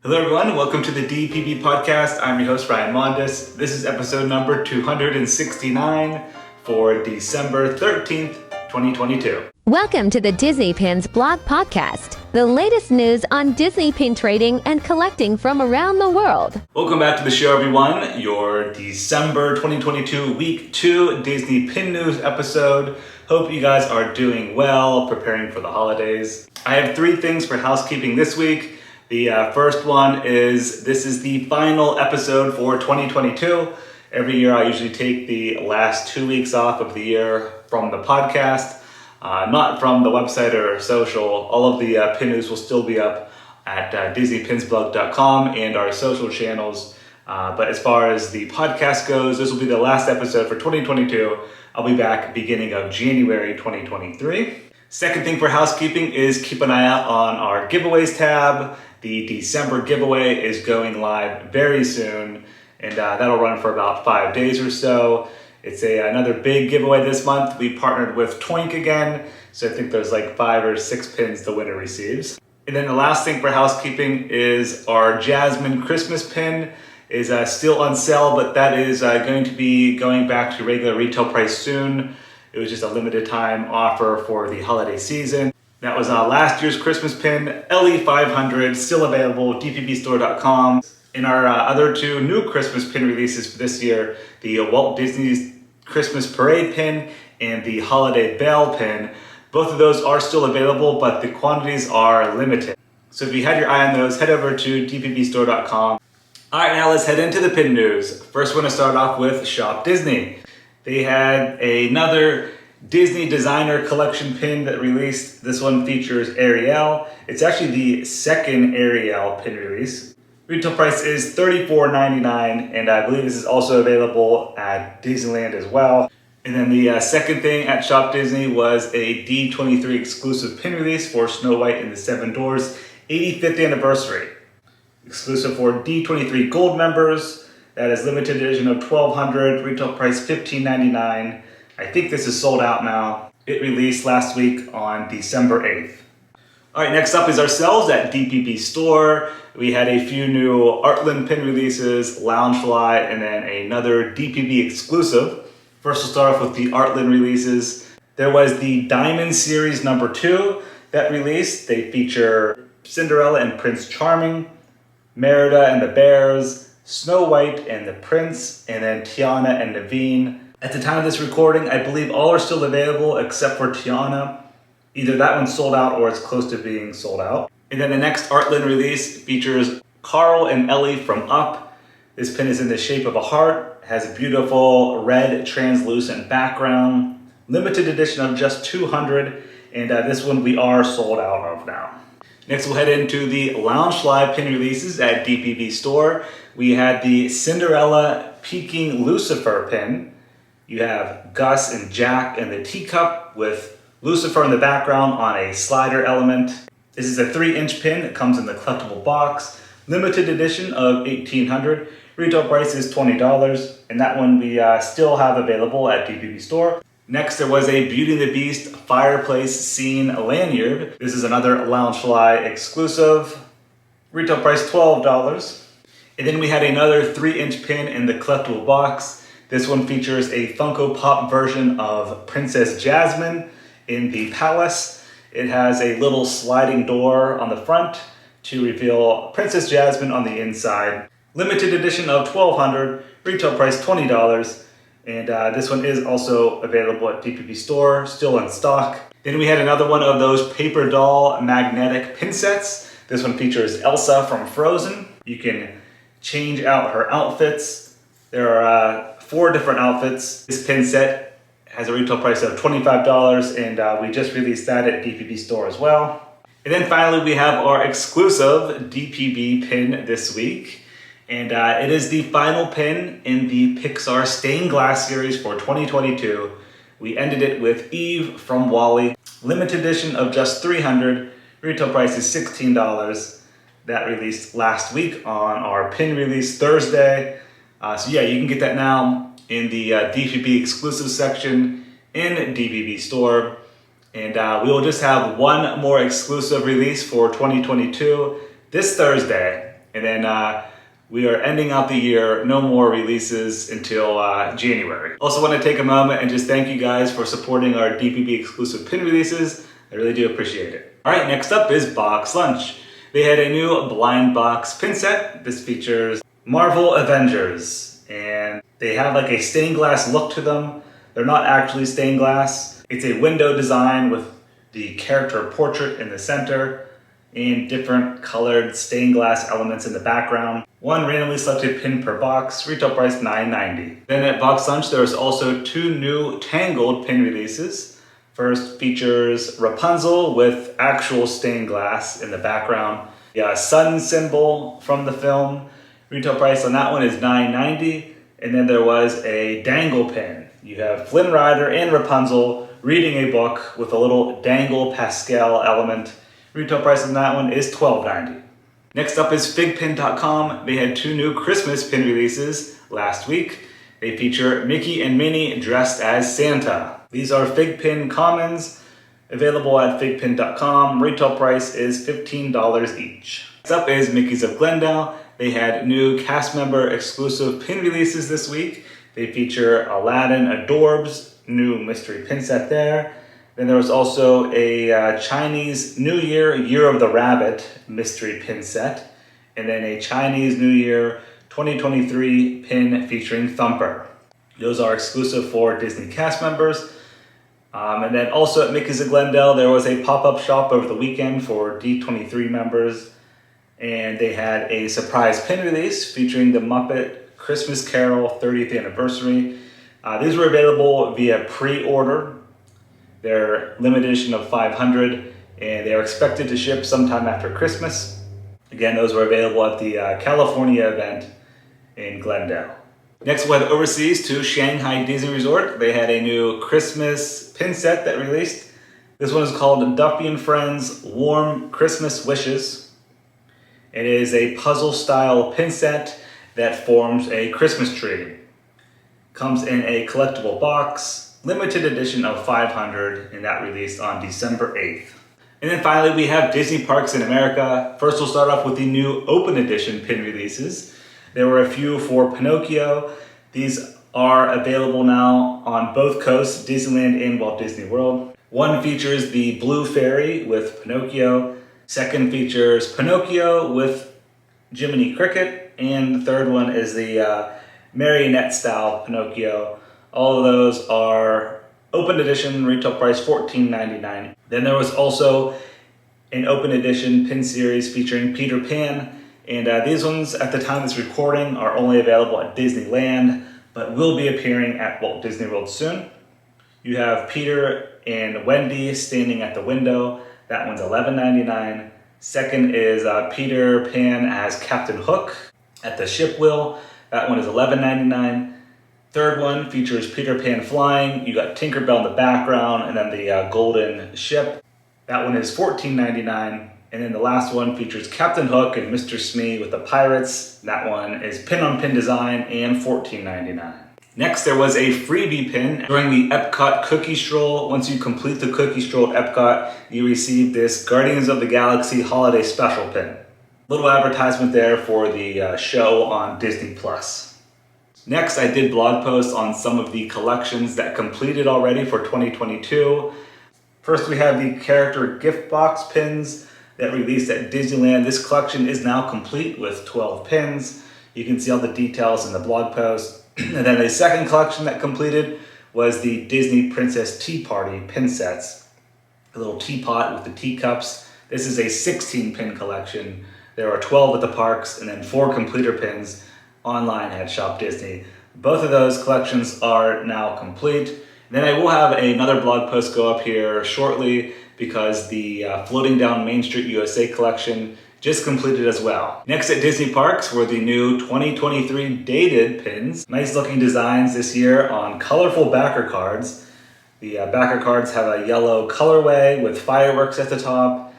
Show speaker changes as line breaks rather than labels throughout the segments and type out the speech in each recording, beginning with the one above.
Hello everyone, welcome to the DPB podcast. I'm your host Ryan Mondes. This is episode number 269 for December 13th, 2022.
Welcome to the FiGPiNs blog podcast, the latest news on Disney pin trading and collecting from around the world.
Welcome back to the show everyone, your December 2022 week 2 Disney pin news episode. Hope you guys are doing well, preparing for the holidays. I have 3 things for housekeeping this week. The first one is this is the final episode for 2022. Every year I usually take the last 2 weeks off of the year from the podcast, not from the website or social. All of the pin news will still be up at DisneyPinsblog.com and our social channels. But as far as the podcast goes, this will be the last episode for 2022. I'll be back beginning of January 2023. Second thing for housekeeping is keep an eye out on our giveaways tab. The December giveaway is going live very soon, and that'll run for about 5 days or so. It's another big giveaway this month. We partnered with Toink again, so I think there's like 5 or 6 pins the winner receives. And then the last thing for housekeeping is our Jasmine Christmas pin is still on sale, but that is going to be going back to regular retail price soon. It was just a limited time offer for the holiday season. That was last year's Christmas pin, LE500, still available, dpbstore.com. In our other 2 new Christmas pin releases for this year, the Walt Disney's Christmas Parade pin and the Holiday Bell pin, both of those are still available, but the quantities are limited. So if you had your eye on those, head over to dpbstore.com. All right, now let's head into the pin news. First, we're going to start off with Shop Disney. They had another Disney designer collection pin that released. This one features Ariel. It's actually the second Ariel pin release. Retail price is $34.99, and I believe this is also available at Disneyland as well. And then the second thing at Shop Disney was a D23 exclusive pin release for Snow White and the 7 Dwarfs 85th anniversary. Exclusive for D23 Gold members. That is limited edition of 1,200, retail price $15.99. I think this is sold out now. It released last week on December 8th. All right, next up is ourselves at DPB Store. We had a few new Artland pin releases, Loungefly, and then another DPB exclusive. First, we'll start off with the Artland releases. There was the Diamond Series number 2 that released. They feature Cinderella and Prince Charming, Merida and the Bears, Snow White and the Prince, and then Tiana and Naveen. At the time of this recording, I believe all are still available except for Tiana. Either that one's sold out or it's close to being sold out. And then the next Artland release features Carl and Ellie from Up. This pin is in the shape of a heart, has a beautiful red translucent background, limited edition of just 200, and this one we are sold out of now. Next, we'll head into the Loungefly pin releases at DPB Store. We had the Cinderella Peking Lucifer pin. You have Gus and Jack and the teacup with Lucifer in the background on a slider element. This is a 3-inch pin that comes in the collectible box. Limited edition of 1,800. Retail price is $20, and that one we still have available at DPB Store. Next, there was a Beauty and the Beast fireplace scene lanyard. This is another Loungefly exclusive. Retail price $12. And then we had another 3-inch pin in the collectible box. This one features a Funko Pop version of Princess Jasmine in the palace. It has a little sliding door on the front to reveal Princess Jasmine on the inside. Limited edition of 1,200, retail price $20. And this one is also available at DPB Store, still in stock. Then we had another one of those paper doll magnetic pin sets. This one features Elsa from Frozen. You can change out her outfits. There are 4 different outfits. This pin set has a retail price of $25, and we just released that at DPB Store as well. And then finally, we have our exclusive DPB pin this week. And it is the final pin in the Pixar stained glass series for 2022. We ended it with Eve from WALL-E. Limited edition of just 300. Retail price is $16. That released last week on our pin release Thursday. So yeah, you can get that now in the DPB exclusive section in DPB Store. And we will just have one more exclusive release for 2022 this Thursday. And then we are ending out the year, no more releases until January. Also want to take a moment and just thank you guys for supporting our DPB exclusive pin releases. I really do appreciate it. All right, next up is Box Lunch. They had a new blind box pin set. This features Marvel Avengers, and they have like a stained glass look to them. They're not actually stained glass. It's a window design with the character portrait in the center and different colored stained glass elements in the background. One randomly selected pin per box, retail price $9.90. Then at Box Lunch, there's also two new Tangled pin releases. First features Rapunzel with actual stained glass in the background. The sun symbol from the film. Retail price on that one is $9.90. And then there was a dangle pin. You have Flynn Rider and Rapunzel reading a book with a little dangle pastel element. Retail price on that one is $12.90. Next up is FiGPiN.com. They had two new Christmas pin releases last week. They feature Mickey and Minnie dressed as Santa. These are FiGPiN Commons, available at FiGPiN.com. Retail price is $15 each. Next up is Mickey's of Glendale. They had new cast member exclusive pin releases this week. They feature Aladdin, aDorbs, new mystery pin set there. Then there was also a Chinese New Year, Year of the Rabbit mystery pin set. And then a Chinese New Year 2023 pin featuring Thumper. Those are exclusive for Disney cast members. And then also at Mickey's of Glendale, there was a pop-up shop over the weekend for D23 members. And they had a surprise pin release featuring the Muppet Christmas Carol 30th anniversary. These were available via pre-order. They're limited edition of 500, and they are expected to ship sometime after Christmas. Again, those were available at the California event in Glendale. Next, we head overseas to Shanghai Disney Resort. They had a new Christmas pin set that released. This one is called Duffy and Friends Warm Christmas Wishes. It is a puzzle-style pin set that forms a Christmas tree. Comes in a collectible box, limited edition of 500, and that released on December 8th. And then finally, we have Disney Parks in America. First, we'll start off with the new Open Edition pin releases. There were a few for Pinocchio. These are available now on both coasts, Disneyland and Walt Disney World. One features the Blue Fairy with Pinocchio. Second features Pinocchio with Jiminy Cricket. And the third one is the marionette style Pinocchio. All of those are open edition, retail price $14.99. Then there was also an open edition pin series featuring Peter Pan. And these ones, at the time of this recording, are only available at Disneyland, but will be appearing at Walt Disney World soon. You have Peter and Wendy standing at the window. That one's $11.99. Second is Peter Pan as Captain Hook at the ship wheel. That one is $11.99. Third one features Peter Pan flying. You got Tinkerbell in the background, and then the golden ship. That one is $14.99. And then the last one features Captain Hook and Mr. Smee with the pirates. That one is pin-on-pin design and $14.99. Next, there was a freebie pin during the Epcot Cookie Stroll. Once you complete the Cookie Stroll at Epcot, you receive this Guardians of the Galaxy Holiday Special pin. Little advertisement there for the show on Disney+. Next, I did blog posts on some of the collections that completed already for 2022. First, we have the character gift box pins that released at Disneyland. This collection is now complete with 12 pins. You can see all the details in the blog post. And then the second collection that completed was the Disney Princess Tea Party pin sets. A little teapot with the teacups. This is a 16 pin collection. There are 12 at the parks and then 4 completer pins online at Shop Disney. Both of those collections are now complete. Then I will have another blog post go up here shortly because the Floating Down Main Street USA collection just completed as well. Next at Disney Parks were the new 2023 dated pins. Nice looking designs this year on colorful backer cards. The backer cards have a yellow colorway with fireworks at the top.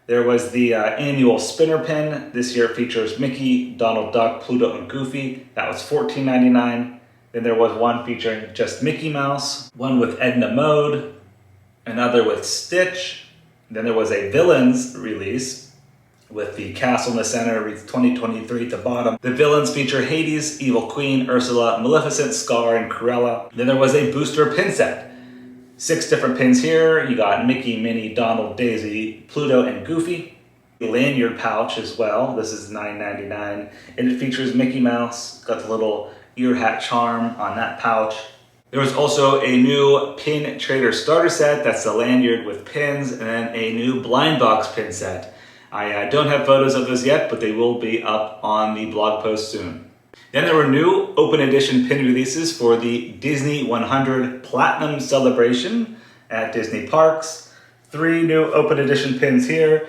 There was the annual spinner pin. This year features Mickey, Donald Duck, Pluto, and Goofy. That was $14.99. Then there was one featuring just Mickey Mouse, one with Edna Mode, another with Stitch. Then there was a Villains release with the castle in the center, reads 2023 at the bottom. The villains feature Hades, Evil Queen, Ursula, Maleficent, Scar, and Cruella. Then there was a booster pin set. 6 different pins here. You got Mickey, Minnie, Donald, Daisy, Pluto, and Goofy. A lanyard pouch as well. This is $9.99, and it features Mickey Mouse. Got the little ear hat charm on that pouch. There was also a new pin trader starter set. That's the lanyard with pins, and then a new blind box pin set. I don't have photos of those yet, but they will be up on the blog post soon. Then there were new open edition pin releases for the Disney 100 Platinum Celebration at Disney Parks. 3 new open edition pins here.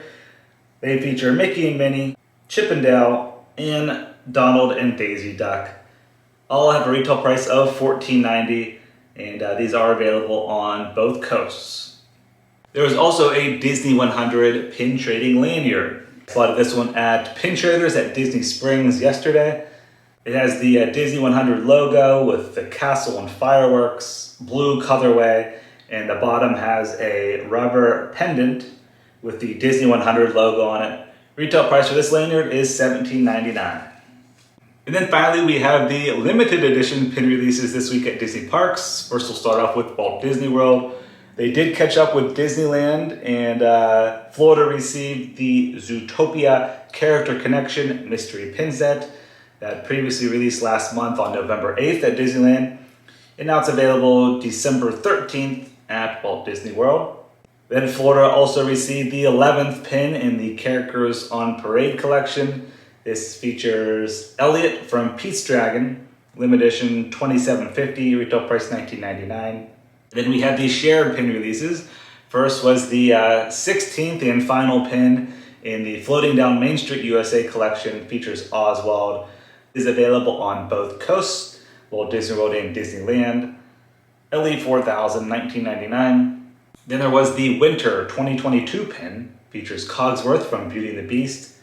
They feature Mickey and Minnie, Chip and Dale, and Donald and Daisy Duck. All have a retail price of $14.90, and these are available on both coasts. There was also a Disney 100 pin trading lanyard. I spotted this one at Pin Traders at Disney Springs yesterday. It has the Disney 100 logo with the castle and fireworks, blue colorway, and the bottom has a rubber pendant with the Disney 100 logo on it. Retail price for this lanyard is $17.99. And then finally, we have the limited edition pin releases this week at Disney Parks. First, we'll start off with Walt Disney World. They did catch up with Disneyland, and Florida received the Zootopia Character Connection Mystery Pin Set that previously released last month on November 8th at Disneyland. And now it's available December 13th at Walt Disney World. Then Florida also received the 11th pin in the Characters on Parade collection. This features Elliot from Pete's Dragon, limited edition $27.50, retail price $19.99. Then we have these shared pin releases. First was the 16th and final pin in the Floating Down Main Street USA collection, features Oswald. It is available on both coasts, Walt Disney World and Disneyland. LE 4000, $19.99. Then there was the Winter 2022 pin, features Cogsworth from Beauty and the Beast.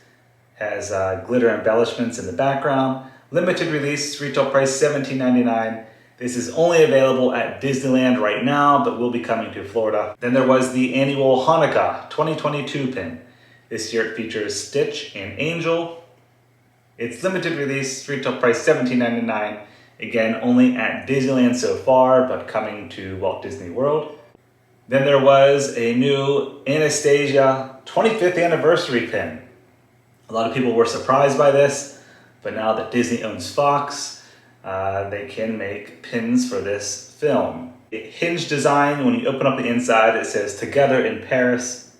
Has glitter embellishments in the background. Limited release, retail price $17.99. This is only available at Disneyland right now, but will be coming to Florida. Then there was the annual Hanukkah 2022 pin. This year it features Stitch and Angel. It's limited release, retail price $17.99. Again, only at Disneyland so far, but coming to Walt Disney World. Then there was a new Anastasia 25th anniversary pin. A lot of people were surprised by this, but now that Disney owns Fox, they can make pins for this film. A hinge design, when you open up the inside, it says Together in Paris.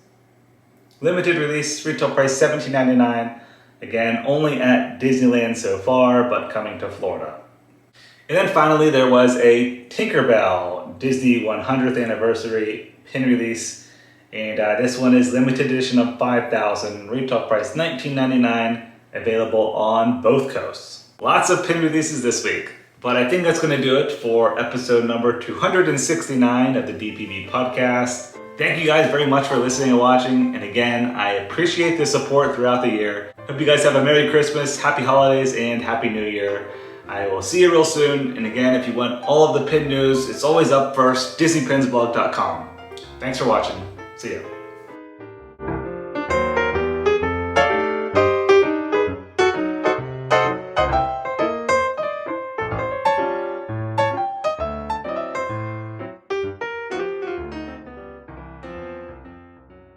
Limited release, retail price $17.99. Again, only at Disneyland so far, but coming to Florida. And then finally, there was a Tinkerbell Disney 100th anniversary pin release. And this one is limited edition of 5,000, retail price $19.99, available on both coasts. Lots of pin releases this week, but I think that's going to do it for episode number 269 of the DPB podcast. Thank you guys very much for listening and watching, and again, I appreciate the support throughout the year. Hope you guys have a Merry Christmas, Happy Holidays, and Happy New Year. I will see you real soon, and again, if you want all of the pin news, it's always up first, DisneyPinsBlog.com. Thanks for watching. See ya.